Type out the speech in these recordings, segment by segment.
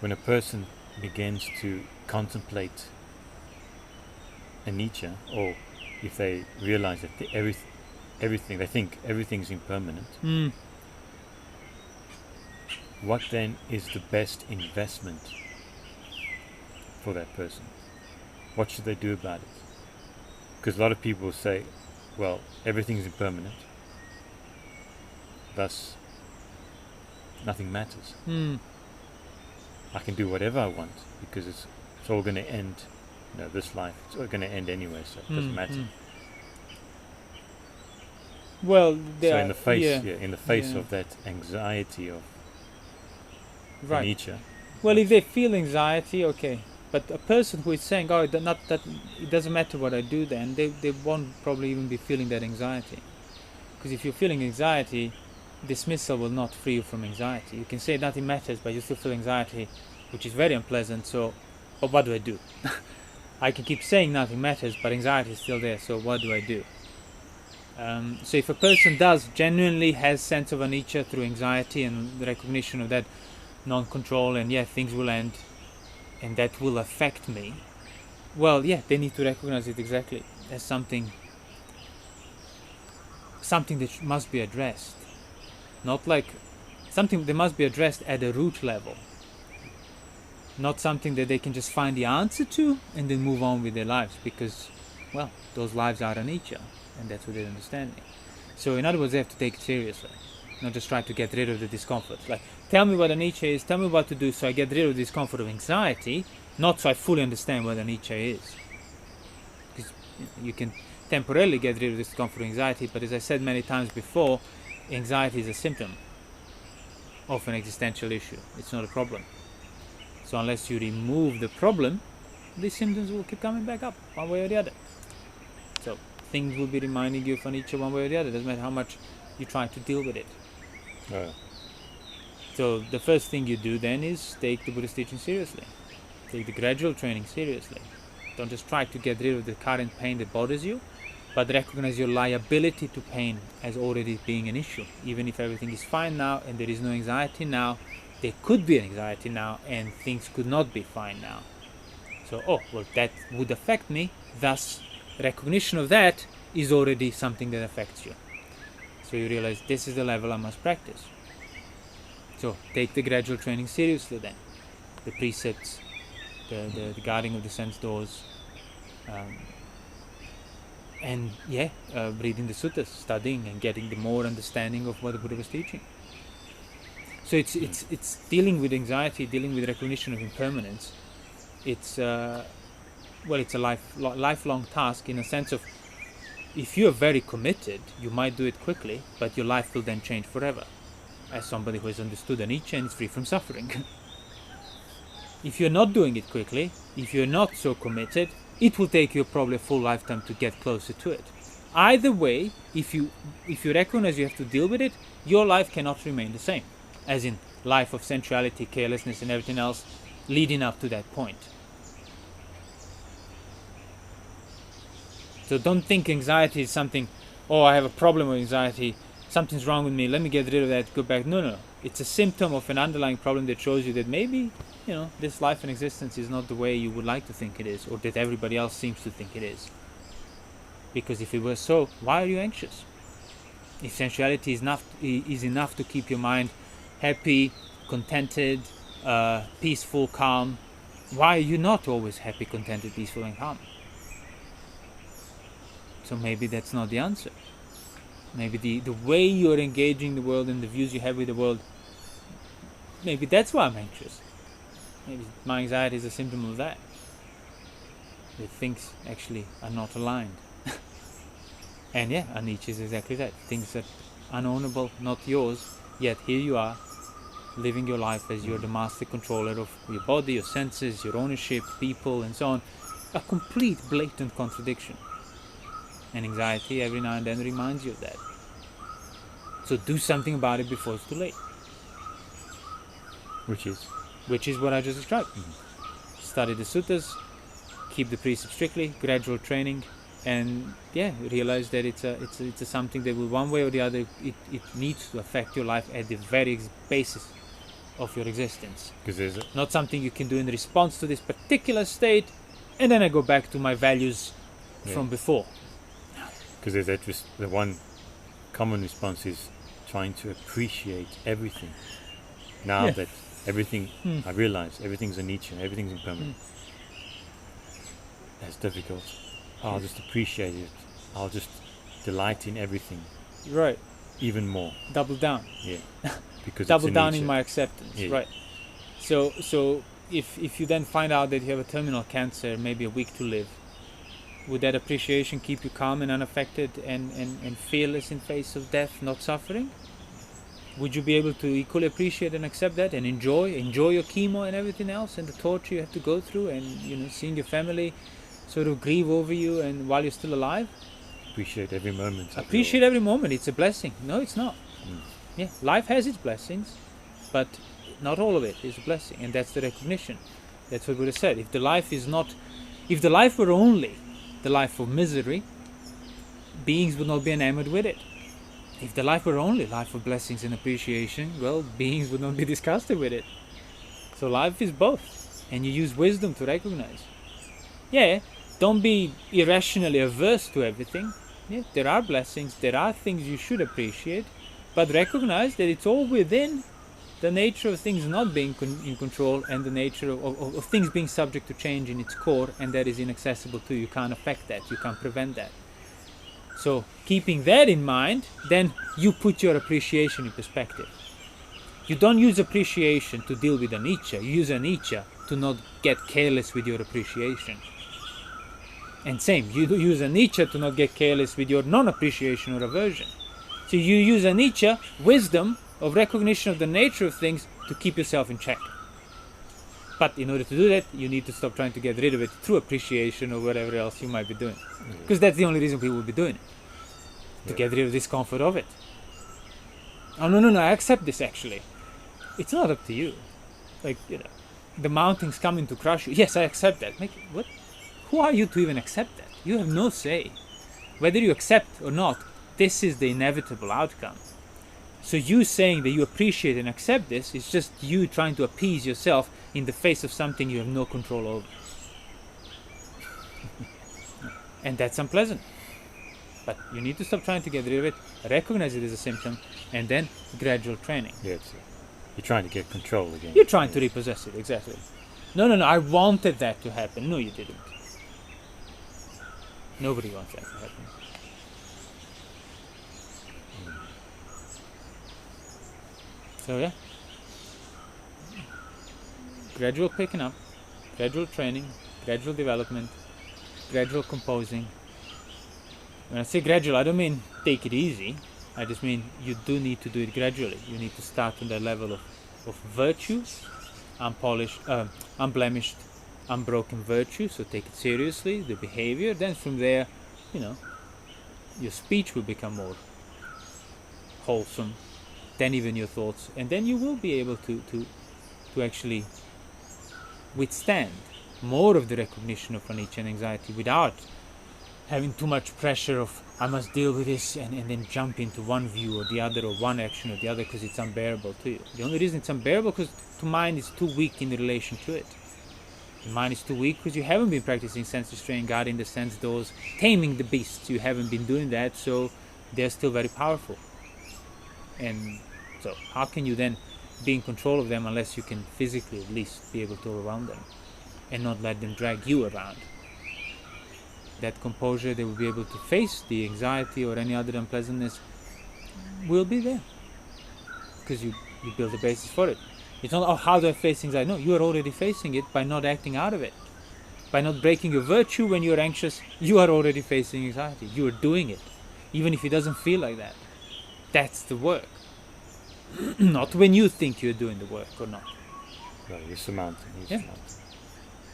when a person begins to contemplate anicca, or if they realize that everything they think everything's impermanent, what then is the best investment for that person? What should they do about it? Because a lot of people say, well, everything is impermanent, thus nothing matters. I can do whatever I want because it's all going to end. This life, it's all going to end anyway, so it doesn't matter. Well, so in the face of that anxiety of anicca. Well, if they feel anxiety, okay. But a person who is saying, "Oh, not that it doesn't matter what I do," then they won't probably even be feeling that anxiety. Because if you're feeling anxiety, dismissal will not free you from anxiety. You can say nothing matters, but you still feel anxiety, which is very unpleasant. So, but what do I do? I can keep saying nothing matters, but anxiety is still there. So what do I do? So if a person does genuinely has sense of anicca through anxiety and the recognition of that non-control, and things will end, and that will affect me, well, they need to recognize it exactly as something that must be addressed. Not like something that must be addressed at a root level. Not something that they can just find the answer to and then move on with their lives, because, well, those lives are anicca, and that's what they're understanding. So in other words, they have to take it seriously, not just try to get rid of the discomfort. Like, tell me what anicca is, tell me what to do so I get rid of the discomfort of anxiety, not so I fully understand what anicca is. Because you can temporarily get rid of the discomfort of anxiety, but as I said many times before, anxiety is a symptom of an existential issue. It's not a problem. So unless you remove the problem, these symptoms will keep coming back up one way or the other. So things will be reminding you of anicca one way or the other. Doesn't matter how much you try to deal with it. So the first thing you do then is take the Buddhist teaching seriously. Take the gradual training seriously. Don't just try to get rid of the current pain that bothers you, but recognize your liability to pain as already being an issue. Even if everything is fine now and there is no anxiety now, there could be anxiety now and things could not be fine now. So, that would affect me, thus recognition of that is already something that affects you. So you realize this is the level I must practice. So take the gradual training seriously then. The precepts, the guarding of the sense doors, and reading the suttas, studying and getting the more understanding of what the Buddha was teaching. So it's dealing with anxiety, dealing with recognition of impermanence. It's a lifelong task, in a sense of, if you are very committed, you might do it quickly, but your life will then change forever. As somebody who has understood anicca and is free from suffering. If you're not doing it quickly, if you're not so committed, it will take you probably a full lifetime to get closer to it. Either way, if you recognize you have to deal with it, your life cannot remain the same. As in life of sensuality, carelessness and everything else leading up to that point. So don't think anxiety is something, I have a problem with anxiety, something's wrong with me, let me get rid of that, go back. No. It's a symptom of an underlying problem that shows you that maybe, this life and existence is not the way you would like to think it is, or that everybody else seems to think it is. Because if it were so, why are you anxious? If sensuality is enough to keep your mind happy, contented, peaceful, calm, why are you not always happy, contented, peaceful and calm? So maybe that's not the answer. Maybe the way you're engaging the world and the views you have with the world, maybe that's why I'm anxious. Maybe my anxiety is a symptom of that. That things actually are not aligned. And anicca is exactly that. Things that are unownable, not yours, yet here you are, living your life as you're the master controller of your body, your senses, your ownership, people and so on. A complete blatant contradiction. And anxiety every now and then reminds you of that. So do something about it before it's too late. Which is what I just described. Study the suttas, keep the precepts strictly, gradual training, and realize that it's a something that will, one way or the other, it needs to affect your life at the very basis of your existence. Because there's Not something you can do in response to this particular state, and then I go back to my values from before. because there's that the one common response is trying to appreciate everything. Now that everything, I realize everything's anicca, everything's impermanent. That's difficult. I'll just appreciate it. I'll just delight in everything Right. even more. Double down. Yeah. Because Double it's down anicca. in my acceptance. Yeah. Right. So if you then find out that you have a terminal cancer, maybe a week to live, would that appreciation keep you calm and unaffected and fearless in face of death, not suffering? Would you be able to equally appreciate and accept that and enjoy your chemo and everything else and the torture you have to go through, and seeing your family sort of grieve over you and while you're still alive? Appreciate every moment. Appreciate every moment. It's a blessing. No, it's not. Yeah, life has its blessings, but not all of it is a blessing, and that's the recognition. That's what Buddha said. If the life were only the life of misery, beings would not be enamored with it. If the life were only life of blessings and appreciation, well, beings would not be disgusted with it. So life is both, and you use wisdom to recognize. Yeah, don't be irrationally averse to everything. Yeah, there are blessings, there are things you should appreciate, but recognize that it's all within the nature of things not being in control, and the nature of things being subject to change in its core, and that is inaccessible to you. You can't affect that, you can't prevent that. So keeping that in mind, then you put your appreciation in perspective. You don't use appreciation to deal with anicca, you use anicca to not get careless with your appreciation. And same, you use anicca to not get careless with your non-appreciation or aversion. So you use anicca, wisdom, of recognition of the nature of things, to keep yourself in check. But in order to do that, you need to stop trying to get rid of it through appreciation or whatever else you might be doing. Because that's the only reason people will be doing it. To get rid of discomfort of it. Oh, no, I accept this actually. It's not up to you. Like, the mountains coming to crush you. Yes, I accept that. What? Who are you to even accept that? You have no say. Whether you accept or not, this is the inevitable outcome. So you saying that you appreciate and accept this is just you trying to appease yourself in the face of something you have no control over. And that's unpleasant. But you need to stop trying to get rid of it, recognize it as a symptom, and then gradual training. Yeah, you're trying to get control again. You're trying to repossess it, exactly. No, I wanted that to happen. No, you didn't. Nobody wants that to happen. So yeah, gradual picking up, gradual training, gradual development, gradual composing. When I say gradual, I don't mean take it easy. I just mean you do need to do it gradually. You need to start on the level of virtue, unpolished, unblemished, unbroken virtue. So take it seriously, the behavior. Then from there, your speech will become more wholesome. Then even your thoughts, and then you will be able to actually withstand more of the recognition of anicca and anxiety without having too much pressure of I must deal with this and then jump into one view or the other, or one action or the other, because it's unbearable to you. The only reason it's unbearable because the mind is too weak in relation to it. The mind is too weak because you haven't been practicing sense restraint, guarding the sense doors, taming the beasts. You haven't been doing that, so they're still very powerful. And so how can you then be in control of them unless you can physically at least be able to overwhelm them and not let them drag you around? That composure, they will be able to face the anxiety or any other unpleasantness will be there because you build the basis for it. It's not, how do I face anxiety? No, you are already facing it by not acting out of it. By not breaking your virtue when you're anxious, you are already facing anxiety. You are doing it, even if it doesn't feel like that. That's the work. Not when you think you're doing the work or not. No, you're surmounting. Yeah,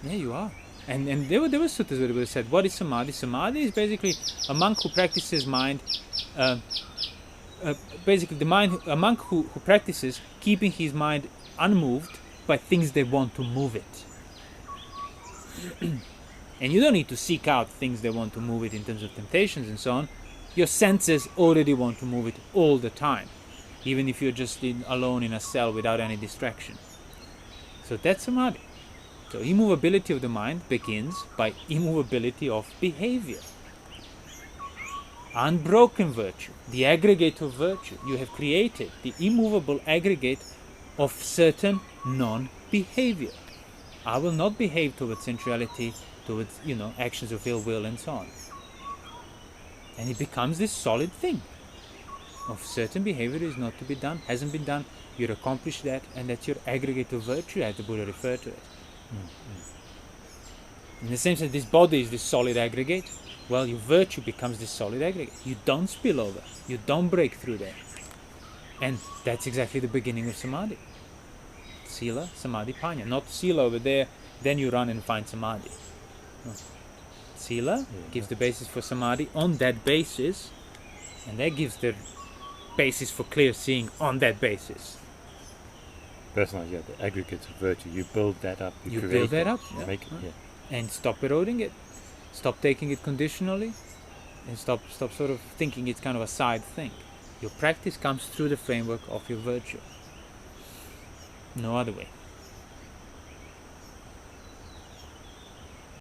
you are. And there were suttas where it said, what is samadhi? Samadhi is basically a monk who practices mind. Basically, a monk who practices keeping his mind unmoved by things that want to move it. And you don't need to seek out things that want to move it in terms of temptations and so on. Your senses already want to move it all the time. even if you're just alone in a cell without any distraction. So that's samadhi. So immovability of the mind begins by immovability of behavior. Unbroken virtue, the aggregate of virtue. You have created the immovable aggregate of certain non-behavior. I will not behave towards sensuality, towards actions of ill will and so on. And it becomes this solid thing of certain behavior is not to be done, hasn't been done, you accomplish that, and that's your aggregate of virtue as the Buddha referred to it. In the same sense, this body is this solid aggregate. Well, your virtue becomes this solid aggregate. You don't spill over. You don't break through there. And that's exactly the beginning of samadhi. Sila, samadhi, panya. Not sila over there, then you run and find samadhi. No. Sila gives the basis for samadhi on that basis, and that gives the basis for clear seeing on that basis. Personalized, the aggregates of virtue. You build that up. You build that up. Make it, and stop eroding it. Stop taking it conditionally, and stop sort of thinking it's kind of a side thing. Your practice comes through the framework of your virtue. No other way.